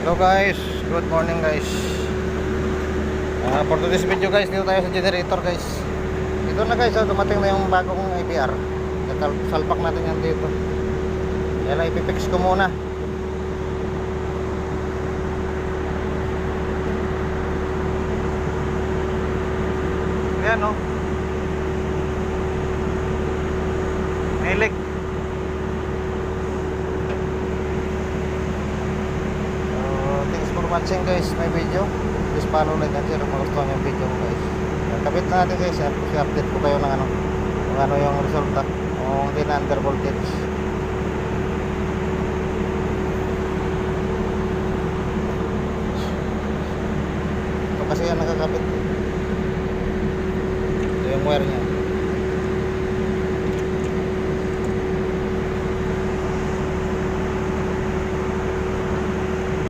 Hello guys, good morning guys. For today's video guys, dito tayo sa generator guys. Dito na guys, dumating na yung bagong IBR. Salpak natin yan dito. Yan lang, ipipix ko muna. Yan o. Nilik. Thanks for watching guys my video. Please follow, like, and share kung magustuhan yung video guys. Kapit na natin guys, i-update ko kayo ng kung ano yung resulta kung hindi na under voltage. Ito kasi yan nakakapit. Ito yung wire nya.